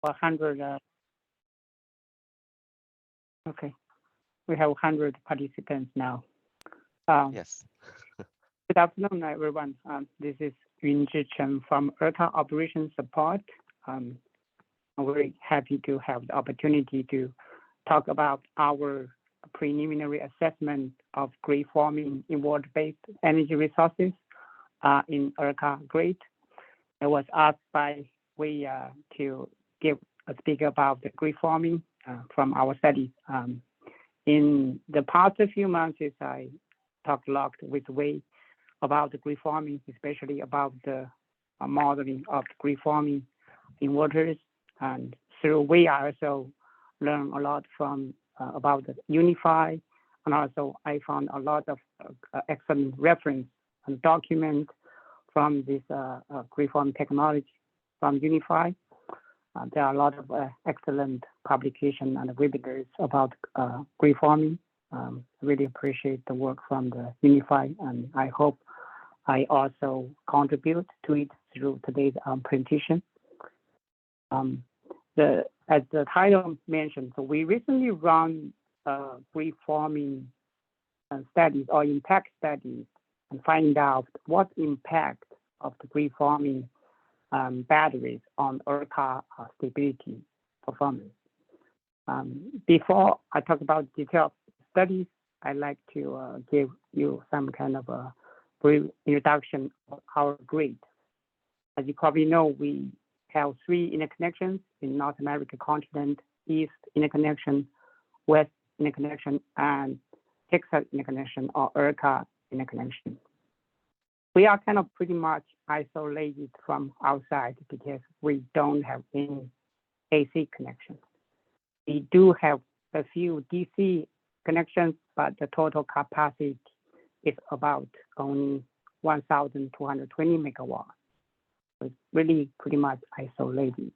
100. Okay, we have 100 participants now. Yes. Good afternoon, everyone. This is Yunzhi Cheng from ERCOT Operations Support. I'm very happy to have the opportunity to talk about our preliminary assessment of grid forming inverter-based energy resources in ERCOT grid. I was asked by we to speak about the grid forming from our studies. In the past few months, I talked a lot with Wei about the grid forming, especially about the modeling of grid forming inverters. And through Wei, I also learned a lot from about the UNIFI, and also I found a lot of excellent reference and document from this grid forming technology from UNIFI. There are a lot of excellent publications and webinars about grid forming. Really appreciate the work from the UNIFI, and I hope I also contribute to it through today's presentation. As the title mentioned, so we recently run grid forming studies or impact studies and find out what impact of the grid forming batteries on ERCOT stability performance. Before I talk about detailed studies, I'd like to give you some kind of a brief introduction of our grid. As you probably know, we have 3 interconnections in North American continent: East interconnection, West interconnection, and Texas interconnection or ERCOT interconnection. We are kind of pretty much isolated from outside because we don't have any AC connections. We do have a few DC connections, but the total capacity is about only 1,220 megawatts. So it's really pretty much isolated.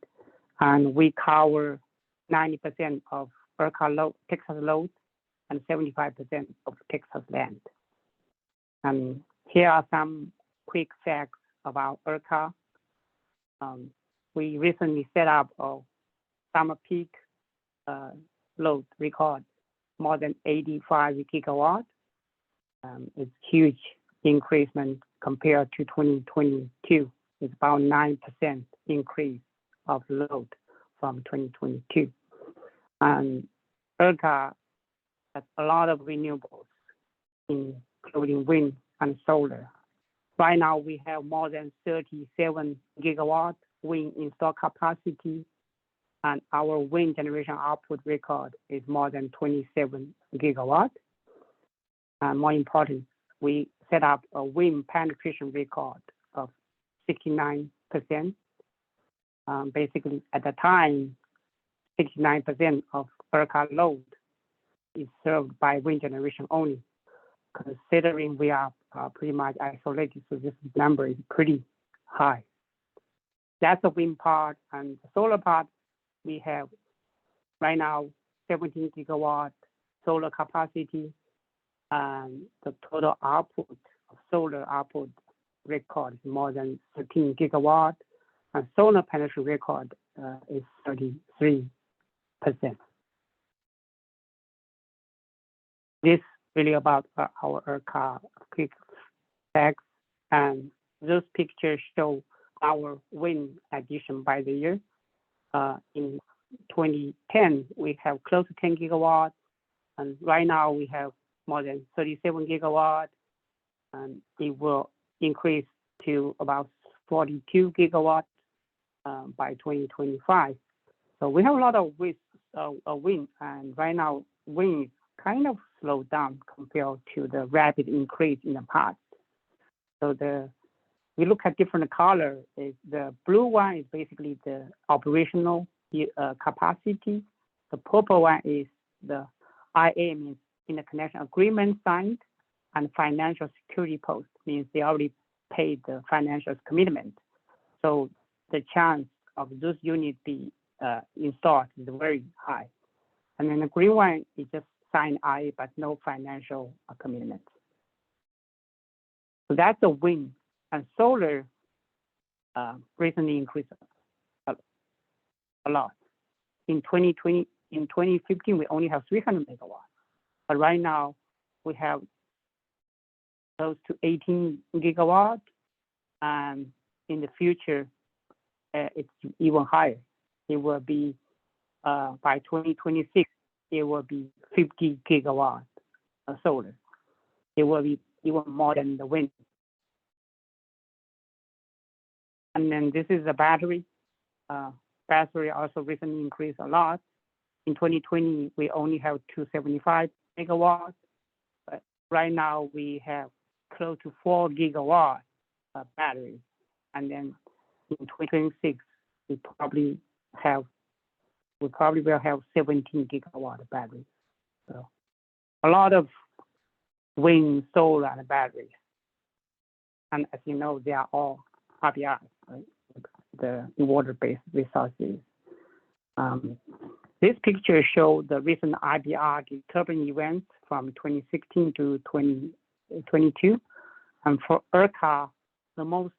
And we cover 90% of ERCOT load, Texas load, and 75% of Texas land. And here are some quick facts about ERCOT. We recently set up a summer peak load record, more than 85 gigawatts. It's huge increasement compared to 2022. It's about 9% increase of load from 2022. And ERCOT has a lot of renewables, including wind and solar. Right now, we have more than 37 gigawatts wind installed capacity, and our wind generation output record is more than 27 gigawatts. And more important, we set up a wind penetration record of 69%. Basically, at the time, 69% of ERCOT load is served by wind generation only. Considering we are pretty much isolated, so this number is pretty high. That's the wind part, and the solar part, we have right now 17 gigawatt solar capacity, and the total output of solar output record is more than 13 gigawatt, and solar penetration record is 33%. This really about our ERCOT quick facts, and those pictures show our wind addition by the year. In 2010, we have close to 10 gigawatts, and right now we have more than 37 gigawatts, and it will increase to about 42 gigawatts by 2025. So we have a lot of wind, and right now wind is kind of slowed down compared to the rapid increase in the past. So we look at different color. The blue one is basically the operational capacity. The purple one is the IA, means interconnection agreement signed, and financial security post, means they already paid the financial commitment. So the chance of those units be installed is very high. And then the green one is just signed IA, but no financial commitment. So that's the wind. And solar recently increased a lot. In 2015, we only have 300 megawatts. But right now, we have close to 18 gigawatts. And in the future, it's even higher. It will be, by 2026, it will be 50 gigawatts of solar. It will be even more than the wind. And then this is the battery. Battery also recently increased a lot. In 2020, we only have 275 megawatts. But right now, we have close to 4 gigawatts of batteries. And then in 2026, we probably will have 17 gigawatt of batteries. So a lot of wind, solar, and batteries. And as you know, they are all RBR, right? The inverter-based resources. This picture shows the recent IBR turbine events from 2016 to 2022. And for ERCOT, the most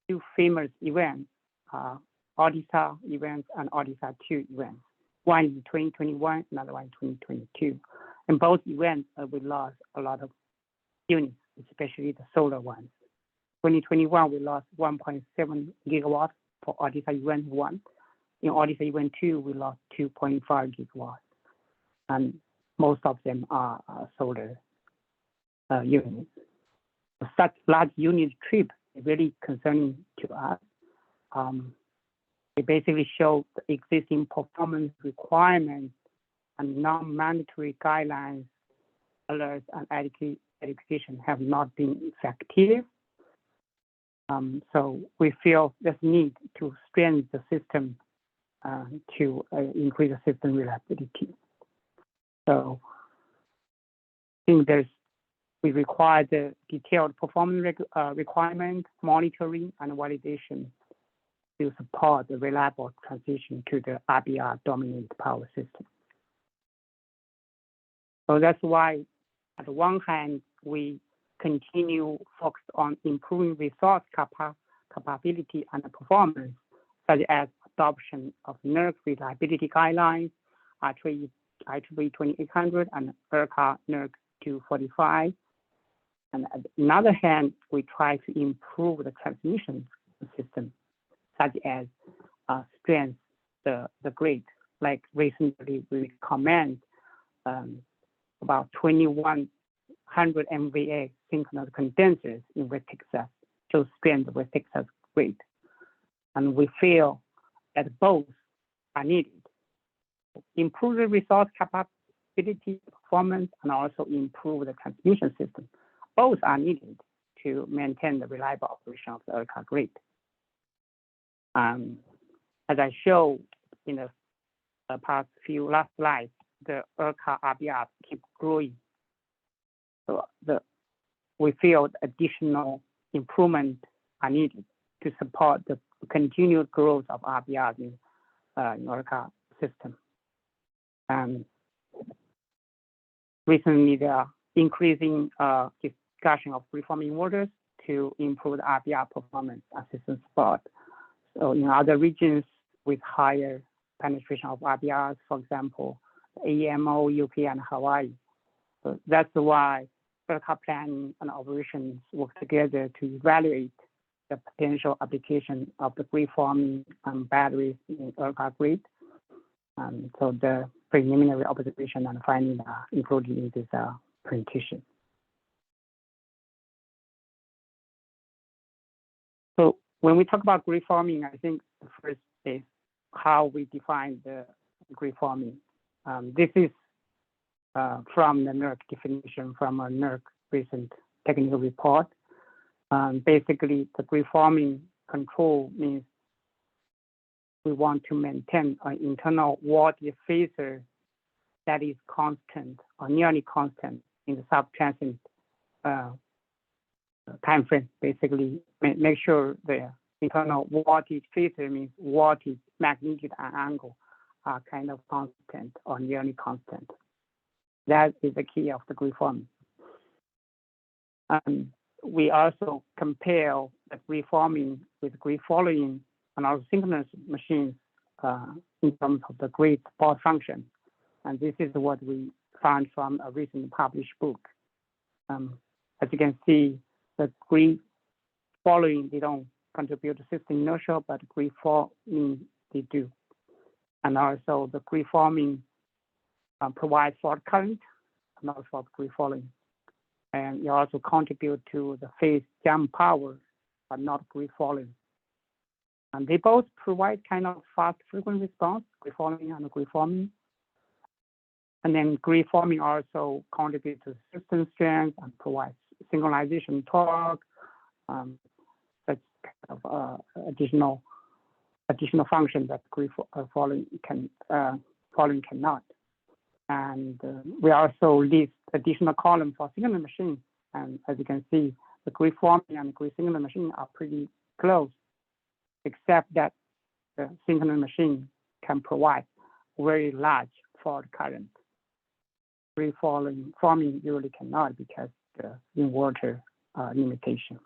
two famous events are Odisha events and Odisha 2 events. One in 2021, another one in 2022. And both events, we lost a lot of units, especially the solar ones. 2021, we lost 1.7 gigawatts for Odisha event 1. In Odisha event 2, we lost 2.5 gigawatts. And most of them are solar units. Such large unit trip is really concerning to us. It basically shows the existing performance requirements and non-mandatory guidelines, alerts, and education have not been effective. So we feel there's need to strengthen the system to increase the system reliability. So I think we require the detailed performance requirement, monitoring, and validation to support the reliable transition to the RBR-dominant power system. So that's why, on the one hand, we continue focus on improving resource capability and performance, such as adoption of NERC reliability guidelines, IEEE 2800 and ERCOT NERC 245. And on the other hand, we try to improve the transmission system, such as strengthen the grid. Like recently, we recommend about 2100 MVA synchronous condensers in West Texas to strengthen the West Texas grid. And we feel that both are needed. Improve the resource capability, performance, and also improve the transmission system. Both are needed to maintain the reliable operation of the ERCOT grid. As I showed in the past few last slides, the ERCOT RBR keep growing. So we feel additional improvement are needed to support the continued growth of RBR in ERCOT system. Recently, there are increasing discussion of reforming inverters to improve the RBR performance and system support. So in other regions with higher penetration of RBRs, for example, AMO, UK, and Hawaii. So that's why ERCOT planning and operations work together to evaluate the potential application of the grid forming and batteries in ERCOT grid. So the preliminary observation and findings are included in this presentation. So when we talk about grid forming, I think the first is how we define the grid forming. This is from the NERC definition from a NERC recent technical report. Basically, the grid forming control means we want to maintain an internal voltage phasor that is constant or nearly constant in the sub-transient time frame. Basically, make sure the internal voltage phasor means voltage, magnitude, and angle are kind of constant or nearly constant. That is the key of the grid forming. We also compare the grid forming with grid following and also synchronous machines in terms of the grid support function. And this is what we found from a recently published book. As you can see, the grid following, they don't contribute to system inertia, but grid forming, they do. And also the grid forming provides fault current, and also grid following. And it also contribute to the phase jump power, but not grid following. And they both provide kind of fast frequent response, grid following and grid forming. And then grid forming also contributes to system strength and provides synchronization torque, such kind of additional function that grid following cannot. And we also list additional column for signal machine. And as you can see, the grid forming and grid signal machine are pretty close, except that the synchronous machine can provide very large fault current. Grid forming usually cannot because the inverter limitation.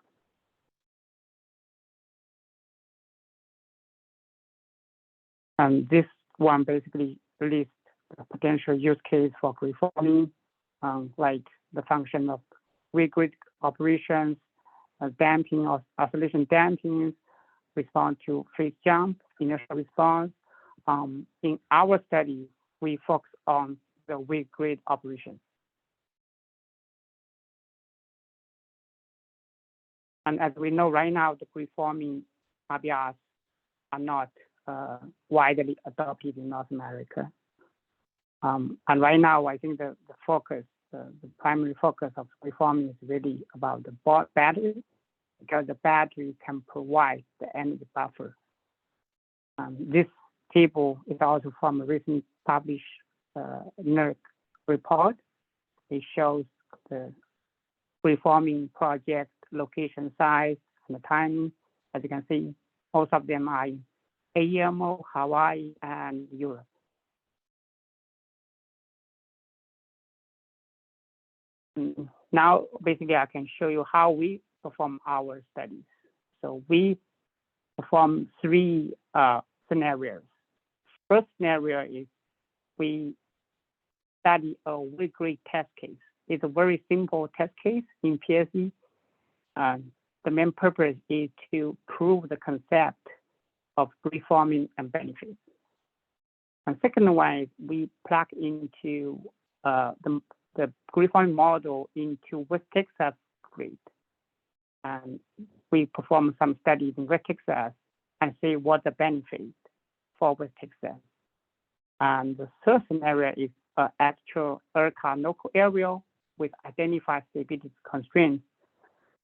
And this one basically lists the potential use case for grid forming, like the function of grid operations, damping or oscillation damping, response to phase jump, inertial response. In our study, we focus on the weak grid operation. And as we know right now, the grid forming IBRs are not widely adopted in North America. And right now, I think the focus, the primary focus of grid forming is really about the battery, because the battery can provide the energy buffer. This table is also from a recently published NERC report. It shows the grid forming project location, size, and the timing. As you can see, most of them are in AEMO, Hawaii, and Europe. Now, basically, I can show you how we perform our studies. So we perform three scenarios. First scenario is we study a weak grid test case. It's a very simple test case in PSE. The main purpose is to prove the concept of grid forming and benefits. And second one is we plug into the grid forming model into West Texas grid. And we perform some studies in West Texas and see what the benefit for West Texas. And the third scenario is actual ERCOT local area with identified stability constraints.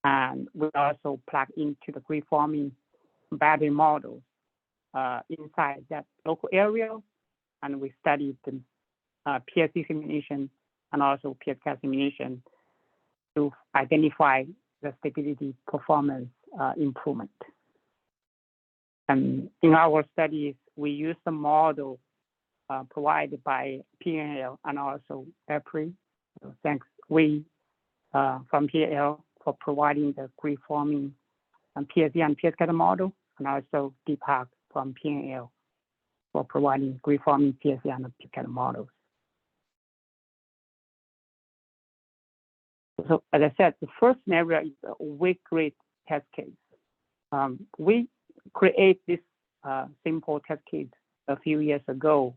And we also plug into the grid forming battery model inside that local area. And we studied the PSC simulation and also PSCAD simulation to identify the stability performance improvement. And in our studies, we use the model provided by PNL and also EPRI. So thanks from PNL for providing the grid forming and PSC and PSCAD model, and also DPAC from PNL for providing grid forming PSC and PSCAD models. So as I said, the first scenario is a weak grid test case. We create this simple test case a few years ago.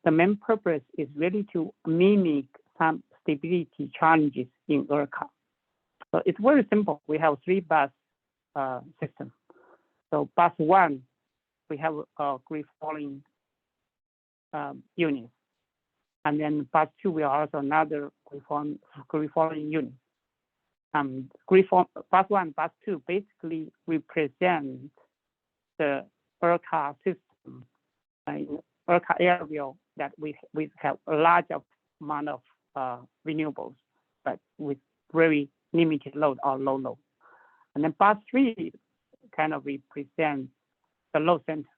The main purpose is really to mimic some stability challenges in ERCOT. So it's very simple. We have 3 bus system. So bus 1, we have a grid following unit. And then bus 2, we are also another grid following unit. Bus 1, bus 2 basically represent the ERCOT system, ERCOT area that we have a large amount of renewables, but with very limited load or low load. And then bus 3 kind of represents the load center.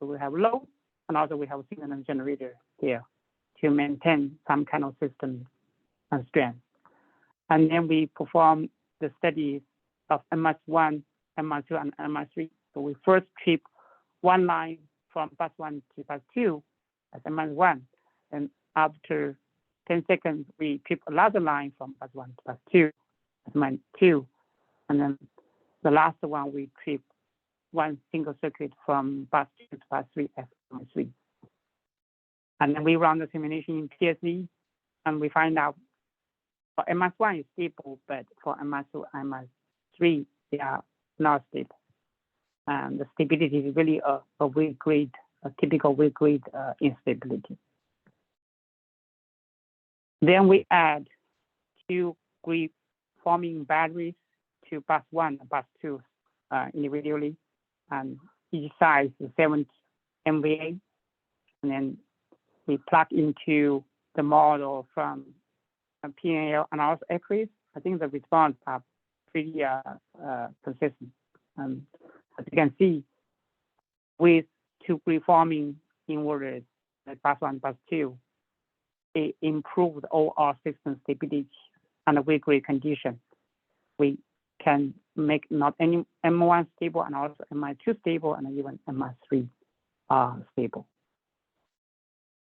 So we have load, and also we have a signal generator here to maintain some kind of system and strength. And then we perform the studies of MS1, MS2, and MS3. So we first trip one line from bus 1 to bus 2 as MS1. And after 10 seconds, we trip another line from bus 1 to bus 2 as MS2. And then the last one, we trip one single circuit from bus 2 to bus 3 as MS3. And then we run the simulation in PSE, and we find out for MS1 is stable, but for MS2, MS3, they are not stable. And the stability is really a weak grade, a typical weak grade instability. Then we add 2 grid-forming batteries to bus 1 and bus 2 individually, and each size is 70 MVA. And then we plug into the model from PNL and also ERCOT. I think the response are pretty consistent. As you can see, with 2 grid-forming inverters, like bus 1, bus 2, it improved overall system stability and the weak grid condition. We can make not only M1 stable and also Mi2 stable and even Mi3 stable.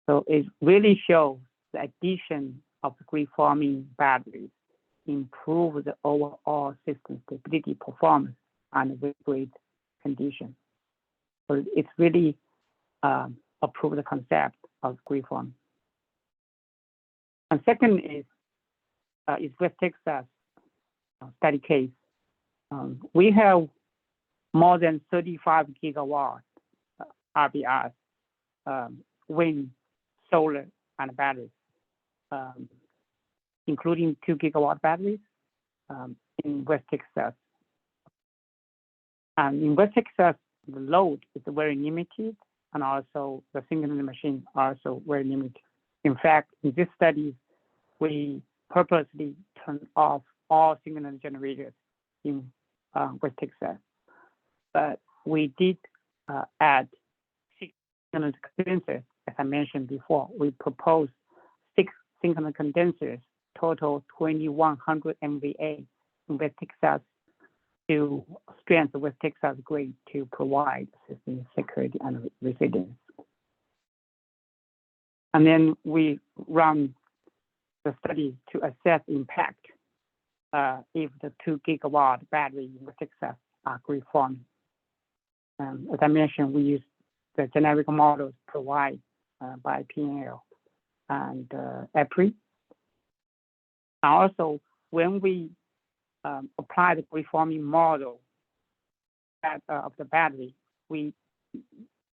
So it really shows the addition of the grid-forming batteries improve the overall system stability performance and weak grid condition. So it's really approved the concept of grid-forming. And second is West Texas study case. We have more than 35 gigawatt RBRs, wind, solar, and batteries, including 2 gigawatt batteries in West Texas. And in West Texas, the load is very limited, and also the single machine are also very limited. In fact, in this study, we purposely turned off all single generators in West Texas. But we did add 6 synchronous condensers. As I mentioned before, we proposed 6 synchronous condensers, total 2100 MVA in West Texas to strengthen West Texas grid to provide system security and resilience. And then we run the study to assess impact if the 2 gigawatt battery in West Texas are grid-forming. As I mentioned, we use the generic models provided by PNL and EPRI. Also, when we apply the grid-forming model of the battery, we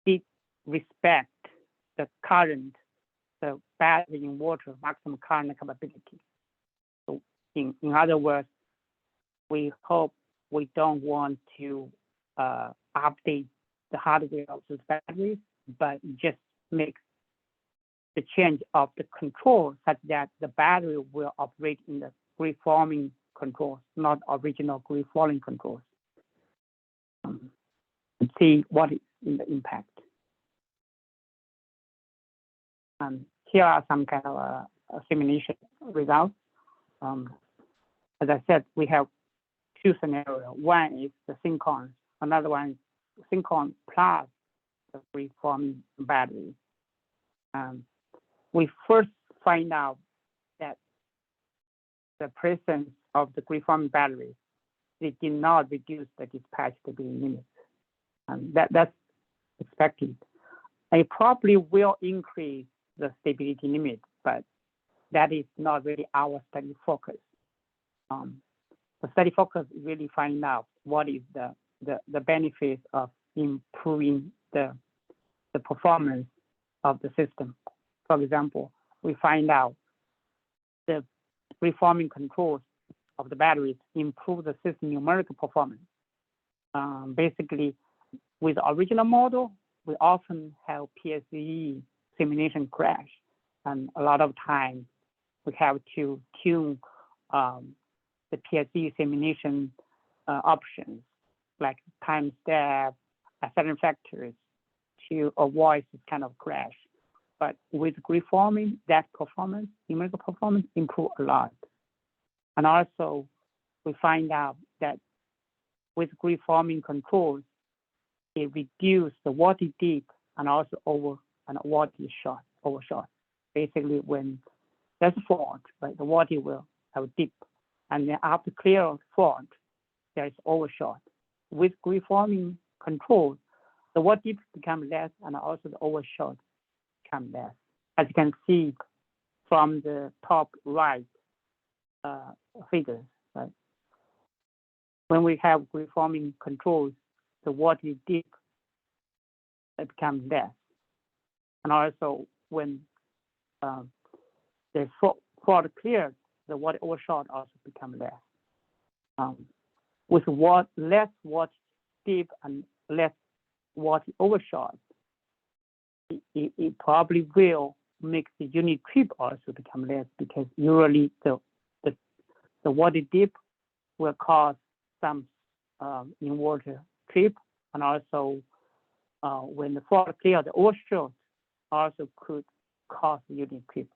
did respect the current, the battery inverter maximum current capability. So in other words, we hope we don't want to update the hardware of those batteries, but just make the change of the control such that the battery will operate in the grid-forming controls, not original grid-falling controls. See what is in the impact. Here are some kind of simulation results. As I said, we have 2 scenarios. One is the synchron, another one is synchron plus the grid-forming battery. We first find out that the presence of the grid-forming battery, it did not reduce the dispatchability limits. That's expected. It probably will increase the stability limit, but that is not really our study focus. The study focus really find out what is the benefits of improving the performance of the system. For example, we find out the reforming controls of the batteries improve the system numerical performance. Basically, with the original model, we often have PSE simulation crash, and a lot of times we have to tune the PSE simulation options like time step, certain factors to avoid this kind of crash. But with grid-forming, that performance, numerical performance, improve a lot. And also, we find out that with grid-forming controls, it reduced the water dip and also voltage overshot. Basically, when there's a fault, right, the voltage will have a dip, and then after clear fault, there is overshot. With grid forming control, the voltage become less, and also the overshot become less. As you can see from the top right figures, right? When we have grid forming controls, the voltage dip becomes less, and also when the fault cleared, the voltage overshot also become less. With less voltage dip and less voltage overshot, it probably will make the unit trip also become less, because usually the voltage dip will cause some inverter trip, and also when the fault clear, the overshot also could cause unit trip.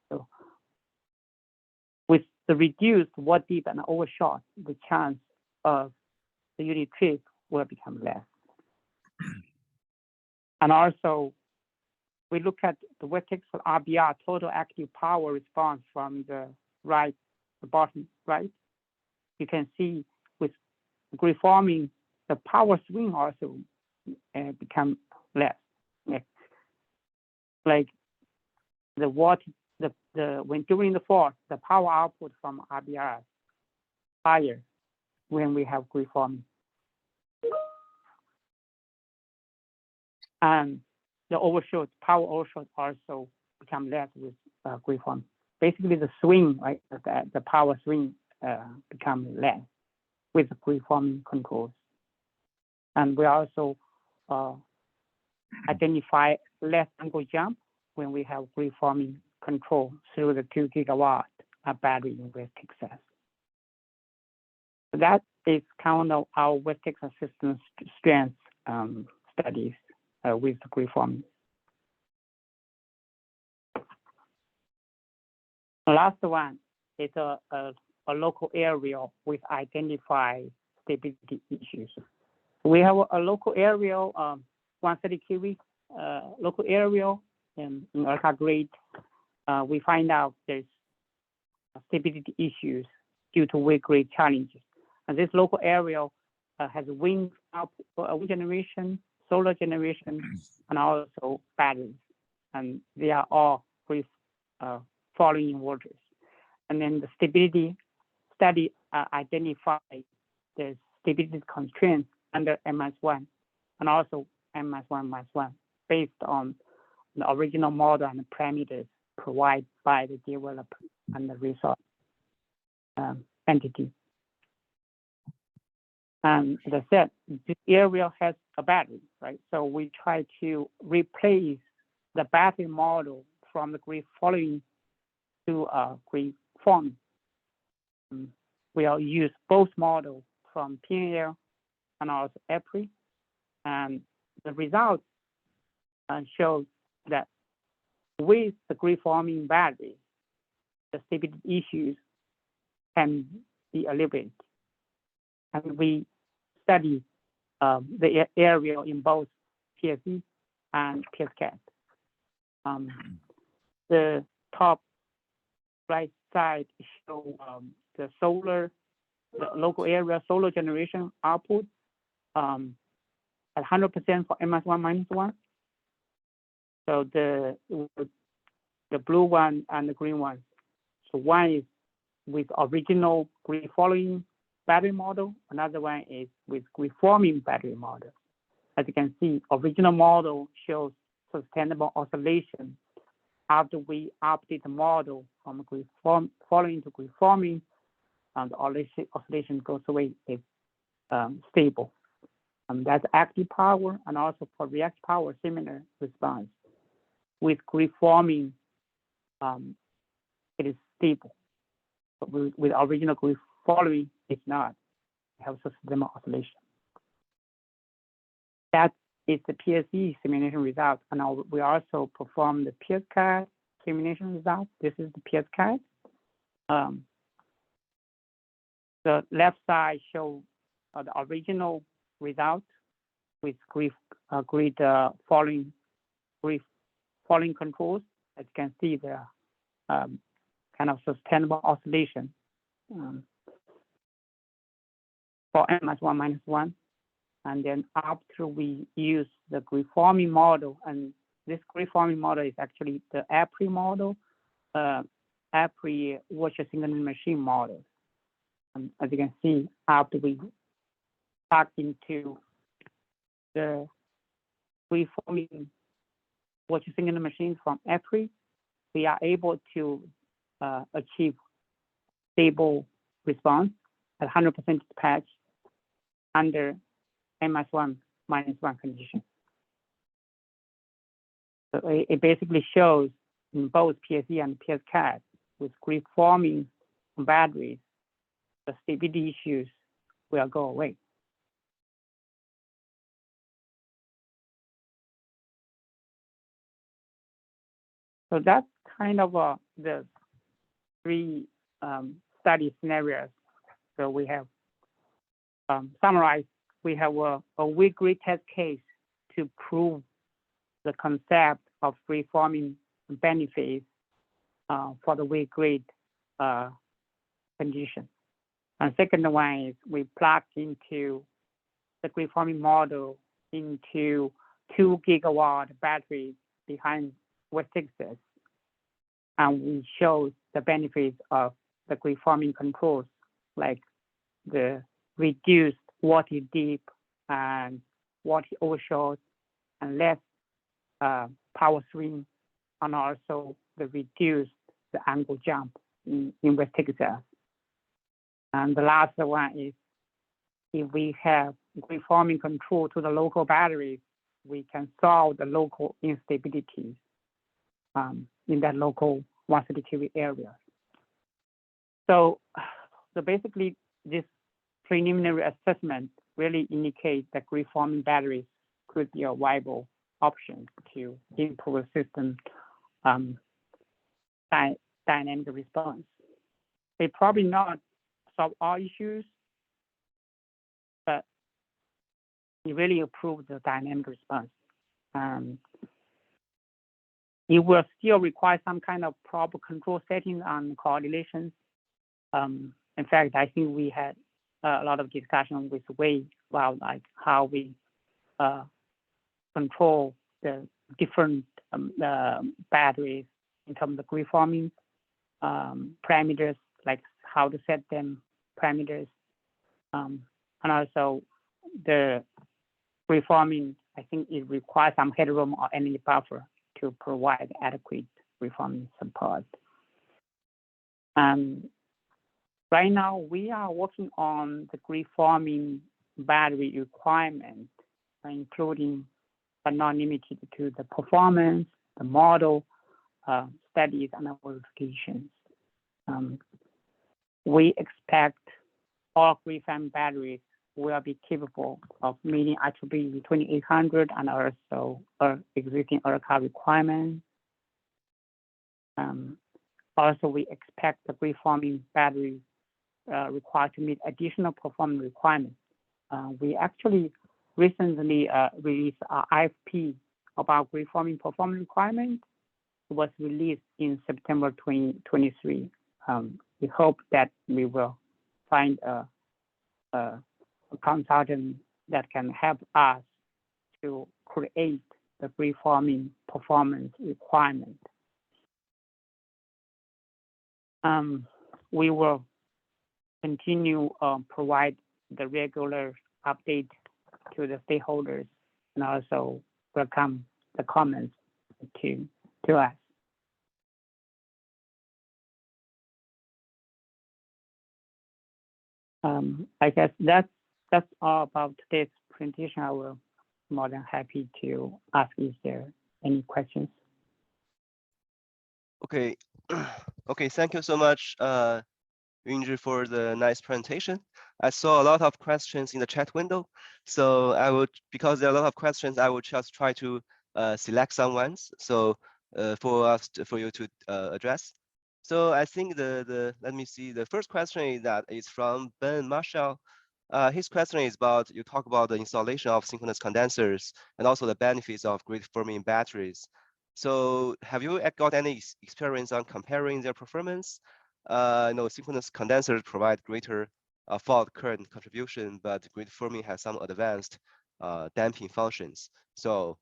So with the reduced voltage dip and overshot, the chance of the unit trip will become less. And also, we look at the vertex RBR, total active power response from the bottom right. You can see with grid forming, the power swing also become less. Like the voltage, when during the fault, the power output from RBR higher when we have grid forming. And the power overshoot also become less with grid forming. Basically, the swing, right, the power swing become less with the grid forming controls. And we also identify less angle jump when we have grid forming control through the 2 gigawatt battery in West Texas. So that is kind of our West Texas system strength studies with the grid forming. The last one is a local area with identified stability issues. We have a local area, 130 kV local area in ERCOT grid. We find out there's stability issues due to weak grid challenges. And this local area has wind generation, solar generation, and also batteries. And they are all following inverters. And then the stability study identified the stability constraints under MS1 and also MS1-1 based on the original model and the parameters provided by the developer and the resource entity. And as I said, this area has a battery, right? So we try to replace the battery model from the grid following to grid forming. We'll use both models from PNL and also EPRI, and the results show that with the grid forming battery, the stability issues can be alleviated. And we study the area in both PSE and PSCAT. The top right side show the local area solar generation output at 100% for MS1-1. So the blue one and the green one. So one is with original grid following battery model. Another one is with grid forming battery model. As you can see, original model shows sustainable oscillation. After we update the model from grid following to grid forming, and the oscillation goes away, it's stable. That's active power, and also for reactive power, similar response. With grid forming, it is stable. But with original grid following, it's not. It has sustainable oscillation. That is the PSE simulation result. And we also perform the PSCAT simulation result. This is the PSCAT. The left side shows the original result with grid following free falling controls. As you can see, the kind of sustainable oscillation for n-1 -1. And then after we use the grid-forming model, and this grid-forming model is actually the ERCOT model, ERCOT virtual synchronous machine model. And as you can see, after we plug into the grid-forming virtual synchronous machines from ERCOT, we are able to achieve stable response at 100% dispatch under n-1 -1 condition. So it basically shows in both PSE and PSCAD with grid-forming batteries, the stability issues will go away. So that's kind of the three study scenarios. So we have summarized. We have a weak grid test case to prove the concept of free-forming benefits for the weak grid condition. And second one is we plug into the grid-forming model into 2 gigawatt batteries behind West Texas, and we show the benefits of the grid-forming controls, like the reduced voltage dip and voltage overshot and less power swing, and also the reduced the angle jump in West Texas. And the last one is if we have grid-forming control to the local batteries, we can solve the local instabilities in that local 130 kV area. So basically, this preliminary assessment really indicates that grid-forming batteries could be a viable option to improve the system dynamic response. They probably not solve all issues, but it really improves the dynamic response. It will still require some kind of proper control settings and correlations. In fact, I think we had a lot of discussion with Wei about like how we control the different batteries in terms of grid-forming parameters, like how to set them parameters, and also the grid-forming. I think it requires some headroom or energy buffer to provide adequate grid-forming support. Right now, we are working on the grid-forming battery requirement, including but not limited to the performance, the model, studies, and verifications. We expect all grid-forming batteries will be capable of meeting IEEE 2800 and also existing ERCOT requirements. Also, we expect the grid-forming batteries required to meet additional performance requirements. We actually recently released our IFP about grid-forming performance requirements. It was released in September 2023. We hope that we will find a consultant that can help us to create the grid-forming performance requirement. We will continue provide the regular update to the stakeholders and also welcome the comments to us. I guess that's all about today's presentation. I will be more than happy to ask if there are any questions. Okay. Okay, thank you so much, Yunzhi, for the nice presentation. I saw a lot of questions in the chat window, so I would, because there are a lot of questions, I will just try to select some ones. So for you to address. So I think let me see, the first question is from Ben Marshall. His question is about, you talk about the installation of synchronous condensers and also the benefits of grid firming batteries. So have you got any experience on comparing their performance? Synchronous condensers provide greater fault current contribution, but grid firming has some advanced damping functions. So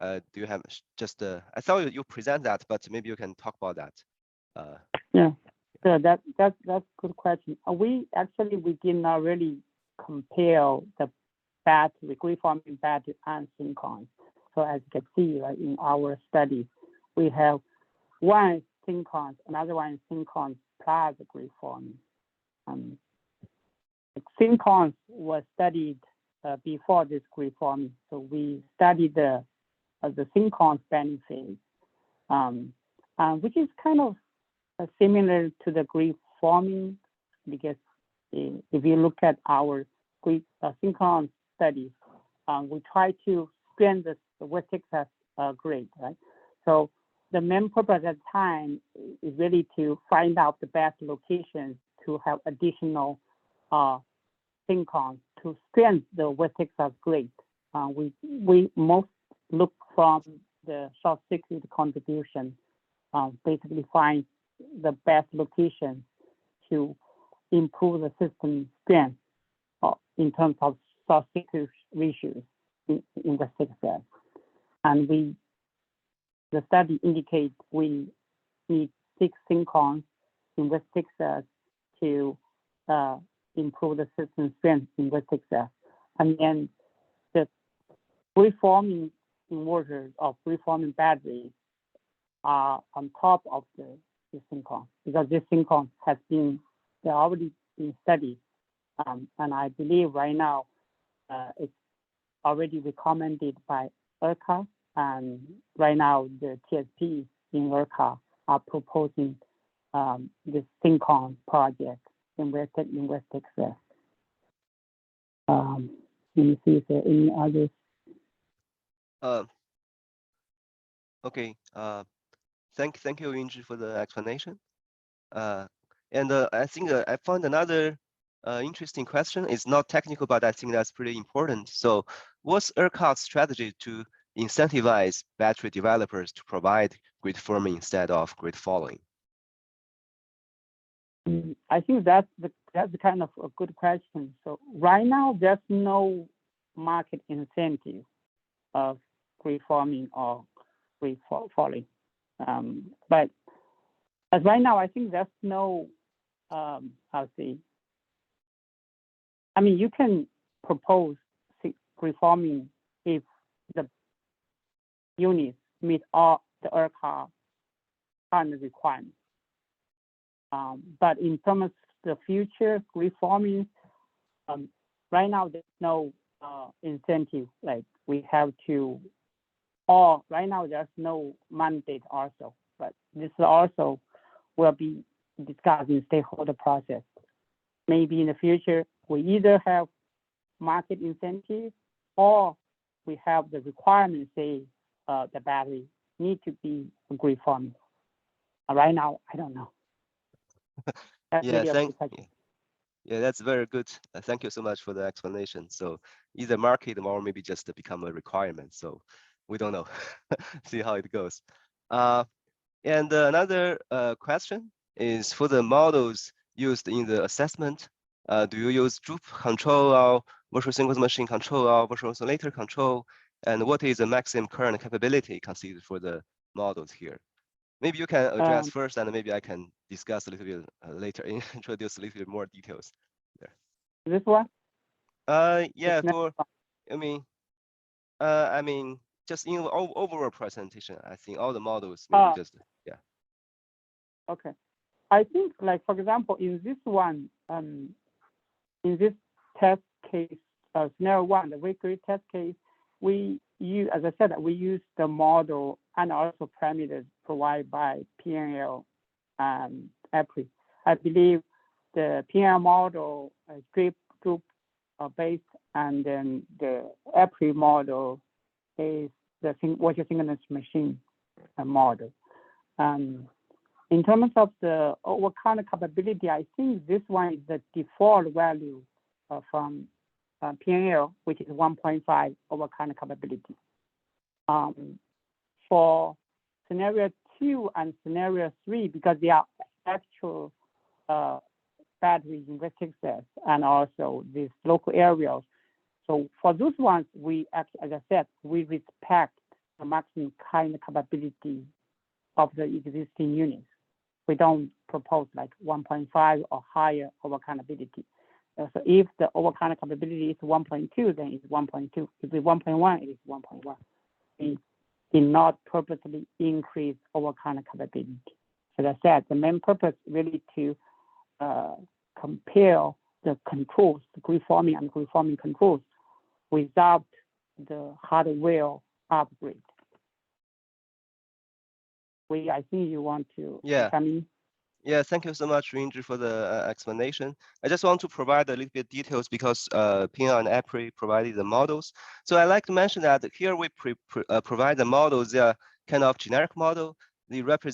do you have just, I thought you present that, but maybe you can talk about that. Yeah, so that's a good question. We did not really compare the battery, grid forming battery and synchrons. So as you can see, right, in our study, we have one synchrons, another one synchrons plus grid forming. Synchrons was studied before this grid forming, so we studied the synchrons benefits, which is kind of similar to the grid forming, because if you look at our grid synchron studies, we try to strengthen the vertex grid, right? So the main purpose at the time is really to find out the best locations to have additional synchrons to strengthen the vertex grid. We most look from the short circuit contribution, basically find the best location to improve the system strength in terms of short circuit ratios in the success. And the study indicates we need 6 synchrons in the success to improve the system strength in the success. And then the preforming inverters or preforming batteries are on top of the synchron, because this synchron has already been studied, and I believe right now it's already recommended by ERCOT, and right now the TSP in ERCOT are proposing this synchron project in West Texas. Let me see if there are any others. Okay. Thank you, Yunzhi, for the explanation. And I think I found another interesting question. It's not technical, but I think that's pretty important. So what's ERCOT's strategy to incentivize battery developers to provide grid firming instead of grid following? I think that's kind of a good question. So right now, there's no market incentive of grid forming or grid following. But as right now, I think there's no, you can propose grid forming if the units meet all the ERCOT current requirements. But in terms of the future grid forming, right now there's no incentive, like we have to, or right now there's no mandate also, but this also will be discussed in stakeholder process. Maybe in the future, we either have market incentives or we have the requirement, say the battery need to be grid forming. Right now, I don't know. Yeah, that's very good. Thank you so much for the explanation. So either market or maybe just become a requirement. So we don't know. See how it goes. And another question is, for the models used in the assessment, do you use droop control or virtual synchronous machine control or virtual oscillator control? And what is the maximum current capability considered for the models here? Maybe you can address first, and maybe I can discuss a little bit later, introduce a little bit more details there. This one? Yeah, just in overall presentation, I think all the models maybe just, yeah. Okay. I think, like, for example, in this one, in this test case, scenario 1, the weekly test case, as I said, we use the model and also parameters provided by PNL and EPRI. I believe the PNL model is group based, and then the EPRI model is the virtual synchronous machine model. In terms of the overcount capability, I think this one is the default value from PNL, which is 1.5 overcurrent capability. For scenario 2 and scenario 3, because they are actual battery investing cells and also these local areas. So for those ones, we actually, as I said, we respect the maximum current capability of the existing units. We don't propose like 1.5 or higher overcurrent ability. So if the overcurrent capability is 1.2, then it's 1.2. If it's 1.1, it is 1.1. We did not purposely increase overcurrent capability. As I said, the main purpose really to compare the controls, the grid-forming and grid-forming controls, without the hardware upgrade. I think you want to come in. Yeah, thank you so much, Yunzhi, for the explanation. I just want to provide a little bit details because Pina and April provided the models. So I like to mention that here we provide the models. They are kind of generic model. They represent